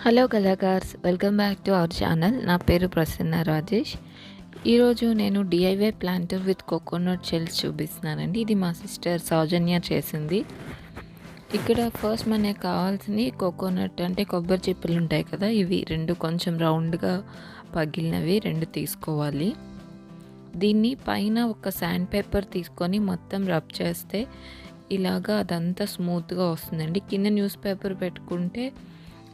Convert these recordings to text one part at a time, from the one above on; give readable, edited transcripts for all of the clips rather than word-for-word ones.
Hello కళాకార్స్, welcome back to our channel. నా పేరు ప్రసన్న రాజేష్. ఈరోజు నేను DIY planter with coconut shells చూపిస్తున్నానండి. ఇది మా సిస్టర్ సౌజన్య చేసింది. ఇక్కడ ఫస్ట్ మనకు కావాల్సింది కోకోనట్ అంటే కొబ్బరి చిప్పలు ఉంటాయి కదా, ఇవి రెండు కొంచెం రౌండ్గా పగిలినవి రెండు తీసుకోవాలి. దీన్ని పైన ఒక శాండ్ పేపర్ తీసుకొని మొత్తం రబ్ చేస్తే ఇలాగా అదంతా స్మూత్గా వస్తుందండి. కింద న్యూస్ పేపర్ పెట్టుకుంటే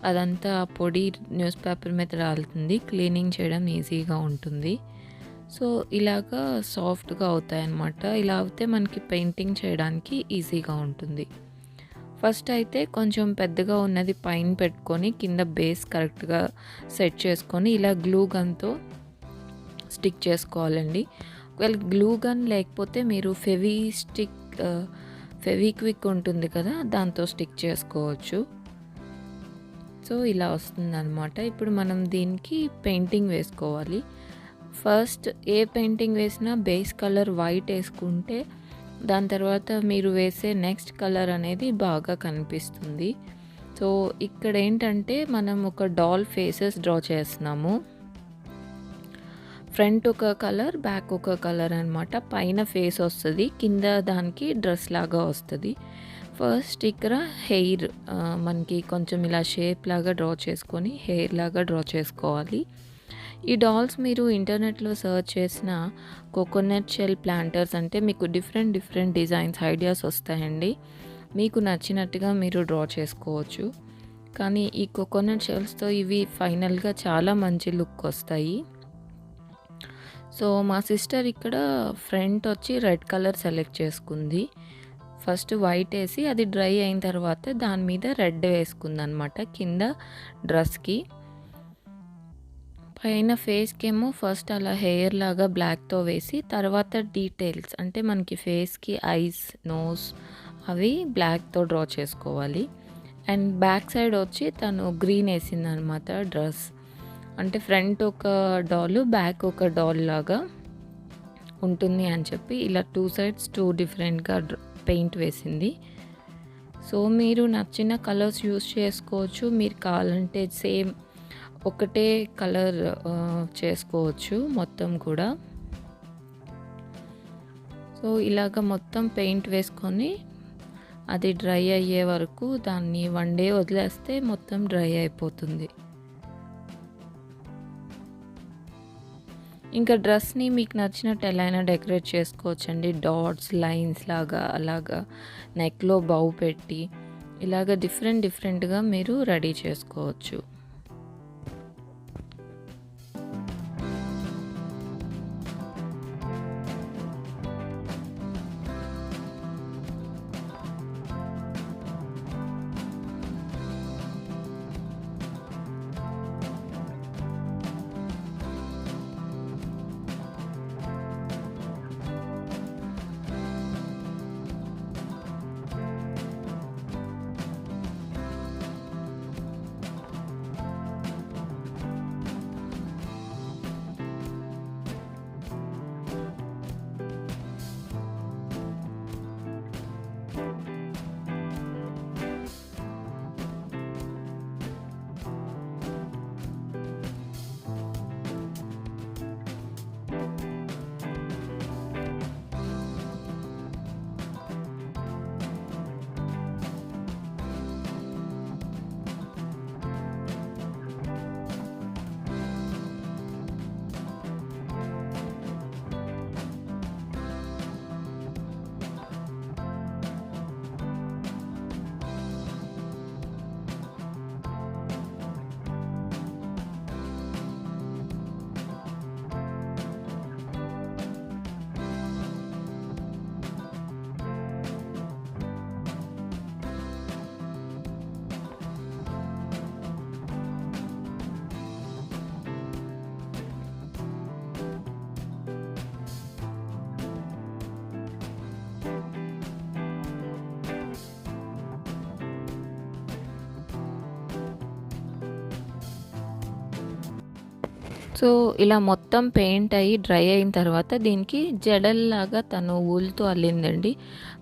అదంతా పొడి న్యూస్ పేపర్ మీద రాలుతుంది, క్లీనింగ్ చేయడం ఈజీగా ఉంటుంది. సో ఇలాగా సాఫ్ట్గా అవుతాయి అన్నమాట. ఇలా అవుతే మనకి పెయింటింగ్ చేయడానికి ఈజీగా ఉంటుంది. ఫస్ట్ అయితే కొంచెం పెద్దగా ఉన్నది పైన పెట్టుకొని కింద బేస్ కరెక్ట్గా సెట్ చేసుకొని ఇలా గ్లూ గన్తో స్టిక్ చేసుకోవాలండి. ఒకవేళ గ్లూ గన్ లేకపోతే మీరు ఫెవిక్విక్ ఉంటుంది కదా, దాంతో స్టిక్ చేసుకోవచ్చు. సో ఇలా వస్తుందన్నమాట. ఇప్పుడు మనం దీనికి పెయింటింగ్ వేసుకోవాలి. ఫస్ట్ ఏ పెయింటింగ్ వేసినా బేస్ కలర్ వైట్ వేసుకుంటే దాని తర్వాత మీరు వేసే నెక్స్ట్ కలర్ అనేది బాగా కనిపిస్తుంది. సో ఇక్కడ ఏంటంటే మనం ఒక డాల్ ఫేసెస్ డ్రా చేస్తున్నాము. ఫ్రంట్ ఒక కలర్, బ్యాక్ ఒక కలర్ అనమాట. పైన ఫేస్ వస్తుంది, కింద దానికి డ్రెస్ లాగా వస్తుంది. ఫస్ట్ ఇక్కడ హెయిర్ మనకి కొంచెం ఇలా షేప్ లాగా డ్రా చేసుకొని హెయిర్ లాగా డ్రా చేసుకోవాలి. ఈ డాల్స్ మీరు ఇంటర్నెట్లో సర్చ్ చేసిన కోకోనట్ షెల్ ప్లాంటర్స్ అంటే మీకు డిఫరెంట్ డిజైన్స్ ఐడియాస్ వస్తాయండి. మీకు నచ్చినట్టుగా మీరు డ్రా చేసుకోవచ్చు. కానీ ఈ కోకోనట్ షెల్స్తో ఇవి ఫైనల్గా చాలా మంచి లుక్ వస్తాయి. సో మా సిస్టర్ ఇక్కడ ఫ్రంట్ వచ్చి రెడ్ కలర్ సెలెక్ట్ చేసుకుంది. ఫస్ట్ వైట్ వేసి అది డ్రై అయిన తర్వాత దాని మీద రెడ్ వేసుకుంది అనమాట కింద డ్రెస్కి. పైన ఫేస్కి ఏమో ఫస్ట్ అలా హెయిర్ లాగా బ్లాక్తో వేసి తర్వాత డీటెయిల్స్ అంటే మనకి ఫేస్కి ఐస్, నోస్ అవి బ్లాక్తో డ్రా చేసుకోవాలి. అండ్ బ్యాక్ సైడ్ వచ్చి తను గ్రీన్ వేసింది అనమాట డ్రెస్. అంటే ఫ్రంట్ ఒక డాల్, బ్యాక్ ఒక డాల్ లాగా ఉంటుంది అని చెప్పి ఇలా టూ సైడ్స్ డిఫరెంట్గా పెయింట్ వేసింది. సో మీరు నచ్చిన కలర్స్ యూస్ చేసుకోవచ్చు. మీరు కావాలంటే సేమ్ ఒకటే కలర్ చేసుకోవచ్చు మొత్తం కూడా. సో ఇలాగ మొత్తం పెయింట్ వేసుకొని అది డ్రై అయ్యే వరకు దాన్ని 1 day వదిలేస్తే మొత్తం డ్రై అయిపోతుంది. ఇంకా డ్రెస్ని మీకు నచ్చినట్టు ఎలా అయినా డెకరేట్ చేసుకోవచ్చండి. డాట్స్, లైన్స్ లాగా అలాగా నెక్లో బౌ పెట్టి ఇలాగ డిఫరెంట్గా మీరు రెడీ చేసుకోవచ్చు. సో ఇలా మొత్తం పెయింట్ అయ్యి డ్రై అయిన తర్వాత దీనికి జడల్లాగా తను వూల్తో అల్లిందండి.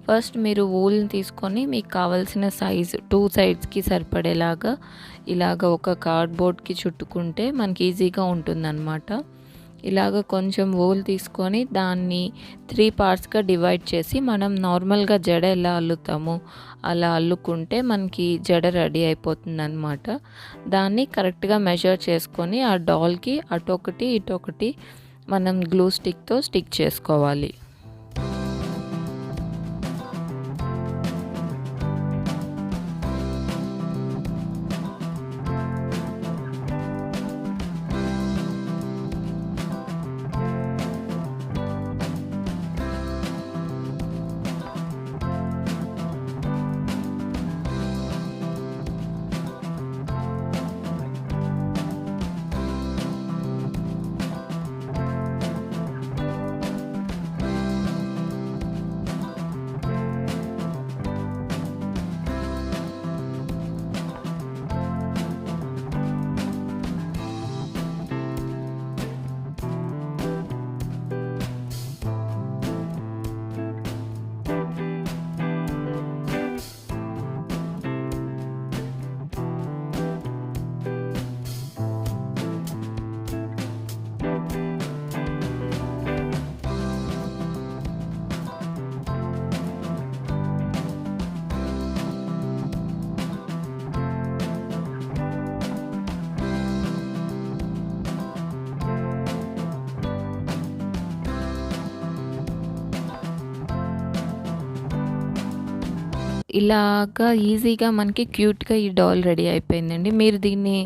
ఫస్ట్ మీరు వూల్ని తీసుకొని మీకు కావాల్సిన సైజు 2 సైడ్స్కి సరిపడేలాగా ఇలాగ ఒక కార్డ్బోర్డ్కి చుట్టుకుంటే మనకి ఈజీగా ఉంటుందన్నమాట. ఇలాగ కొంచెం వూల్ తీసుకొని దాన్ని 3 పార్ట్స్గా డివైడ్ చేసి మనం నార్మల్గా జడ ఎలా అల్లుతామో అలా అల్లుకుంటే మనకి జడ రెడీ అయిపోతుందన్నమాట. దాన్ని కరెక్ట్గా మెజర్ చేసుకొని ఆ డాల్కి అటొకటి ఇటొకటి మనం గ్లూ స్టిక్తో స్టిక్ చేసుకోవాలి. ఇలాగా ఈజీగా మనకి క్యూట్గా ఈ డాల్ రెడీ అయిపోయిందండి. మీరు దీన్ని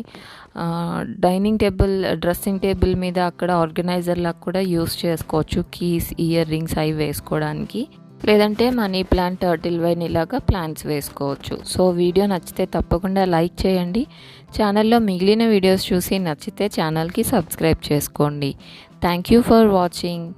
డైనింగ్ టేబుల్, డ్రెస్సింగ్ టేబుల్ మీద అక్కడ ఆర్గనైజర్లా కూడా యూస్ చేసుకోవచ్చు. కీస్, ఇయర్ రింగ్స్ అవి వేసుకోవడానికి, లేదంటే మనీ ప్లాంట్, టర్టిల్ వైన్ ఇలాగా ప్లాంట్స్ వేసుకోవచ్చు. సో వీడియో నచ్చితే తప్పకుండా లైక్ చేయండి. ఛానల్లో మిగిలిన వీడియోస్ చూసి నచ్చితే ఛానల్కి సబ్స్క్రైబ్ చేసుకోండి. Thank you for watching.